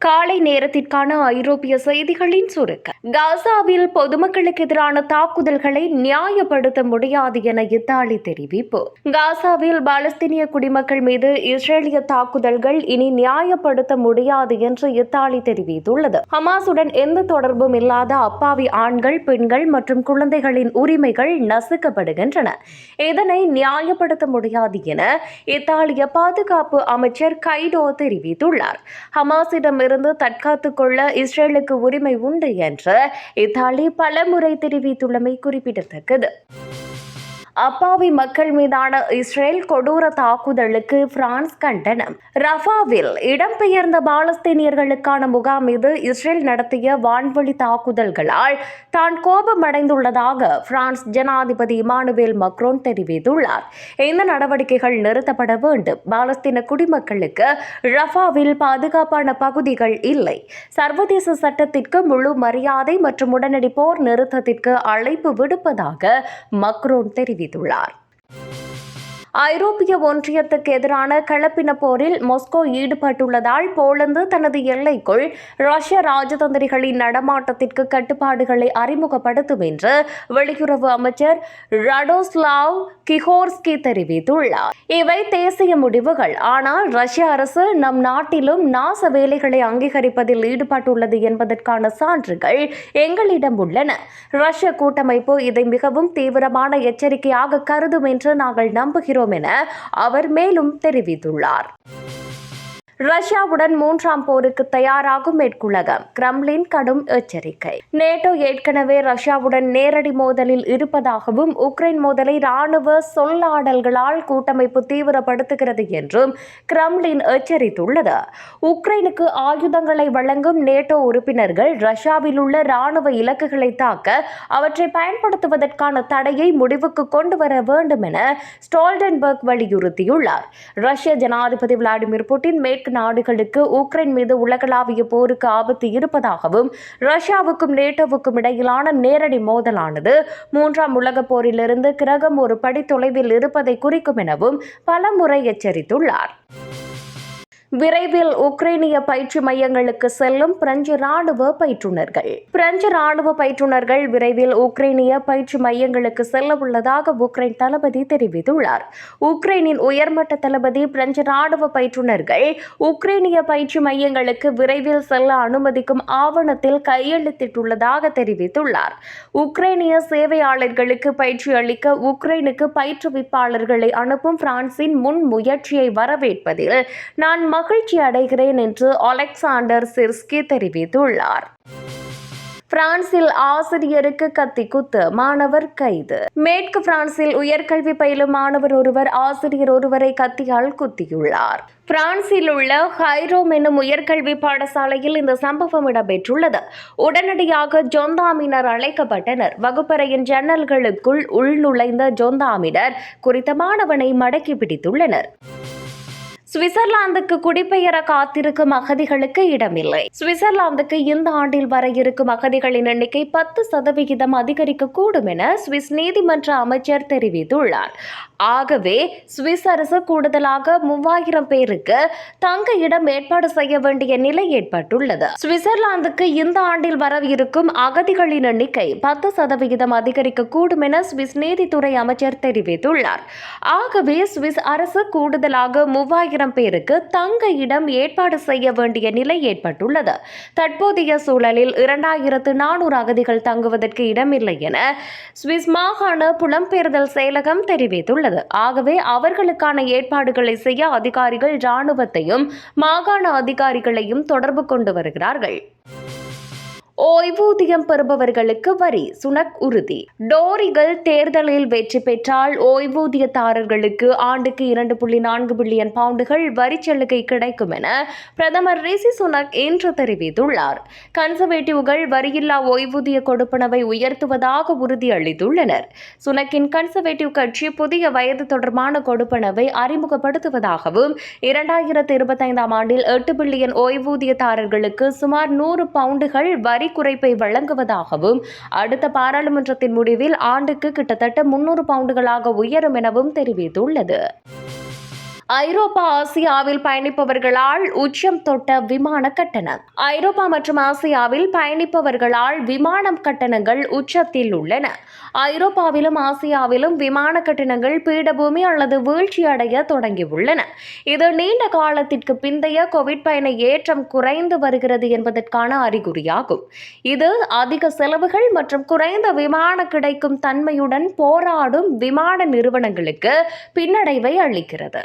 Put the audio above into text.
காலை நேரத்திற்கான ஐரோப்பிய செய்திகளின் சுருக்கம். காசாவில் பொதுமக்களுக்கு எதிரான தாக்குதல்களை நியாயப்படுத்த முடியாது என இத்தாலி தெரிவிப்பு. காசாவில் பாலஸ்தீனிய குடிமக்கள் மீது இஸ்ரேலிய தாக்குதல்கள் இனி நியாயப்படுத்த முடியாது என்று இத்தாலி தெரிவித்துள்ளது. ஹமாஸுடன் எந்த தொடர்பும் இல்லாத அப்பாவி ஆண்கள், பெண்கள் மற்றும் குழந்தைகளின் உரிமைகள் நசுக்கப்படுகின்றன. இதனை நியாயப்படுத்த முடியாது என இத்தாலிய பாதுகாப்பு அமைச்சர் கைடோ தெரிவித்துள்ளார். ஹமாஸிடமிருந்து தற்காத்துக் கொள்ள இஸ்ரேலுக்கு உரிமை உண்டு என்று இத்தாலி பலமுறை தெரிவித்துள்ளமை குறிப்பிடத்தக்கது. அப்பாவி மக்கள் மீதான இஸ்ரேல் கொடூர தாக்குதலுக்கு பிரான்ஸ் கண்டனம். ரஃபாவில் இடம்பெயர்ந்த பாலஸ்தீனியர்களுக்கான முகாம் மீது இஸ்ரேல் நடத்திய வான்வழி தாக்குதல்களால் தான் கோபமடைந்துள்ளதாக பிரான்ஸ் ஜனாதிபதி இமானுவேல் மக்ரோன் தெரிவித்துள்ளார். இந்த நடவடிக்கைகள் நிறுத்தப்பட வேண்டும். பாலஸ்தீன குடிமக்களுக்கு ரஃபாவில் பாதுகாப்பான பகுதிகள் இல்லை. சர்வதேச சட்டத்திற்கு முழு மரியாதை மற்றும் உடனடி போர் நிறுத்தத்திற்கு அழைப்பு விடுப்பதாக மக்ரோன் தெரிவித்தார். ஐரோப்பிய ஒன்றியத்துக்கு எதிரான கலப்பின போரில் மாஸ்கோ ஈடுபட்டுள்ளதால் போலந்து தனது எல்லைக்குள் ரஷ்ய ராஜதந்திரிகளின் நடமாட்டத்திற்கு கட்டுப்பாடுகளை அறிமுகப்படுத்தும் என்று வெளியுறவு அமைச்சர் ரடோஸ்லாவ் கிஹோர்ஸ்கி தெரிவித்துள்ளார். இவை தேசிய முடிவுகள், ஆனால் ரஷ்ய அரசு நம் நாட்டிலும் நாச வேலைகளை அங்கீகரிப்பதில் ஈடுபட்டுள்ளது என்பதற்கான சான்றுகள் எங்களிடம் உள்ளன. ரஷ்ய கூட்டமைப்பு இதை மிகவும் தீவிரமான எச்சரிக்கையாக கருதும் என்று நாங்கள் நம்புகிறோம் என அவர் மேலும் தெரிவித்துள்ளார். ரஷ்யாவுடன் மூன்றாம் போருக்கு தயாராகும் மேற்குலகம். கிரெம்ளின் கடும் எச்சரிக்கை. நேட்டோ ஏற்கனவே ரஷ்யாவுடன் நேரடி மோதலில் இருப்பதாகவும் உக்ரைன் மோதலை ராணுவ சொல்லாடல்களால் கூட்டமைப்பு தீவிரப்படுத்துகிறது என்றும் கிரெம்ளின் எச்சரித்துள்ளது. உக்ரைனுக்கு ஆயுதங்களை வழங்கும் நேட்டோ உறுப்பினர்கள் ரஷ்யாவில் உள்ள ராணுவ இலக்குகளை தாக்க அவற்றை பயன்படுத்துவதற்கான தடையை முடிவுக்கு கொண்டு வர வேண்டும் என ஸ்டோல்டன்பர்க் வலியுறுத்தியுள்ளார். ரஷ்ய ஜனாதிபதி விளாடிமிர் புட்டின் மேற்கு நாடுகளுக்கு உக்ரைன் மீது உலகளாவிய போருக்கு ஆபத்து இருப்பதாகவும் ரஷ்யாவுக்கும் நேட்டோவுக்கும் இடையிலான நேரடி மோதலானது மூன்றாம் உலகப் போரிலிருந்து கிரகம் ஒரு படி தொலைவில் இருப்பதை குறிக்கும் எனவும் பலமுறை எச்சரித்துள்ளார். விரைவில் உக்ரைனிய பயிற்சி மையங்களுக்கு செல்லும் பிரெஞ்சு ராணுவ பயிற்றுனர்கள். பிரெஞ்சு ராணுவ பயிற்றுனர்கள் விரைவில் உக்ரைனிய பயிற்சி மையங்களுக்கு செல்ல உள்ளதாக உக்ரைன் தளபதி தெரிவித்துள்ளார். உக்ரைனின் உயர்மட்ட தளபதி பிரெஞ்சு ராணுவ பயிற்றுனர்கள் உக்ரைனிய பயிற்சி மையங்களுக்கு விரைவில் செல்ல அனுமதிக்கும் ஆவணத்தில் கையெழுத்திட்டுள்ளதாக தெரிவித்துள்ளார். உக்ரைனிய சேவையாளர்களுக்கு பயிற்சி அளிக்க உக்ரைனுக்கு பயிற்றுவிப்பாளர்களை அனுப்பும் பிரான்சின் முன் முயற்சியை வரவேற்பதில் நான் மகிழ்ச்சி அடைகிறேன் என்று அலெக்சாண்டர் சிர்ஸ்கி தெரிவித்துள்ளார். பிரான்சில் ஆசிரியருக்கு கத்தி குத்து, மாணவர் கைது. மேற்கு பிரான்சில் உயர்கல்வி பயிலும் மாணவர் ஒருவர் ஆசிரியர் ஒருவரை கத்தியால் குத்தியுள்ளார். பிரான்சில் உள்ள ஹைரோம் என்னும் உயர்கல்வி பாடசாலையில் இந்த சம்பவம் இடம்பெற்றுள்ளது. உடனடியாக ஜொந்தாமினர் அழைக்கப்பட்டனர். வகுப்பறையின் ஜன்னல்களுக்குள் உள்நுழைந்த ஜொந்தாமினர் குறித்த மாணவனை மடக்கி பிடித்துள்ளனர். சுவிட்சர்லாந்துக்கு குடிபெயர காத்திருக்கும் அகதிகளுக்கு இடமில்லை. சுவிட்சர்லாந்துக்கு இந்த ஆண்டில் வர இருக்கும் அகதிகளின் எண்ணிக்கை 10% அதிகரிக்கக்கூடும் என சுவிஸ் நீதிமன்ற அமைச்சர் தெரிவித்துள்ளார். ஆகவே சுவிஸ் அரசு கூடுதலாக 3000 பேருக்கு தங்க இடம் ஏற்பாடு செய்ய வேண்டிய நிலை ஏற்பட்டுள்ளது. சுவிட்சர்லாந்துக்கு இந்த ஆண்டில் வர இருக்கும் அகதிகளின் எண்ணிக்கை 10% அதிகரிக்கக்கூடும் என சுவிஸ் நீதித்துறை அமைச்சர் தெரிவித்துள்ளார். ஆகவே சுவிஸ் அரசு கூடுதலாக 3000 பேருக்கு தங்க இடம் ஏற்பாடு செய்ய வேண்டிய நிலை ஏற்பட்டுள்ளது. தற்போதைய சூழலில் 2400 அகதிகள் தங்குவதற்கு இடமில்லை என சுவிஸ் மாகாண புலம்பெயர்தல் செயலகம் தெரிவித்துள்ளது. ஆகவே அவர்களுக்கான ஏற்பாடுகளை செய்ய அதிகாரிகள் இராணுவத்தையும் மாகாண அதிகாரிகளையும் தொடர்பு கொண்டு வருகிறார்கள். ஓய்வூதியம் பெறுபவர்களுக்கு வரி, சுனக் உறுதி. டோரிகள் தேர்தலில் வெற்றி பெற்றால் ஓய்வூதியதாரர்களுக்கு ஆண்டுக்கு 2.4 பில்லியன் பவுண்டுகள் வரிச் சலுகை கிடைக்கும் என பிரதமர் ரிஷி சுனக் இன்று தெரிவித்துள்ளார். கன்சர்வேட்டிவ்கள் வரியில்லா ஓய்வூதிய கொடுப்பனவை உயர்த்துவதாக உறுதியளித்துள்ளனர். சுனக்கின் கன்சர்வேட்டிவ் கட்சி புதிய வயது தொடர்பான கொடுப்பனவை அறிமுகப்படுத்துவதாகவும் 2025 ஆண்டில் 8 பில்லியன் ஓய்வூதியதாரர்களுக்கு சுமார் 100 பவுண்டுகள் வரி குறைப்பை வழங்குவதாகவும் அடுத்த பாராளுமன்றத்தின் முடிவில் ஆண்டுக்கு கிட்டத்தட்ட 300 பவுண்டுகளாக உயரும் எனவும் தெரிவித்துள்ளது. ஐரோப்பா ஆசியாவில் பயணிப்பவர்களால் உச்சம் தொட்ட விமான கட்டணம். ஐரோப்பா மற்றும் ஆசியாவில் பயணிப்பவர்களால் விமானம் கட்டணங்கள் உச்சத்தில் உள்ளன. ஐரோப்பாவிலும் ஆசியாவிலும் விமான கட்டணங்கள் பீடபூமி அல்லது வீழ்ச்சியடைய தொடங்கியுள்ளன. இது நீண்ட காலத்திற்கு பிந்தைய கோவிட் பயண ஏற்றம் குறைந்து வருகிறது என்பதற்கான அறிகுறியாகும். இது அதிக செலவுகள் மற்றும் குறைந்த விமான கிடைக்கும் தன்மையுடன் போராடும் விமான நிறுவனங்களுக்கு பின்னடைவை அளிக்கிறது.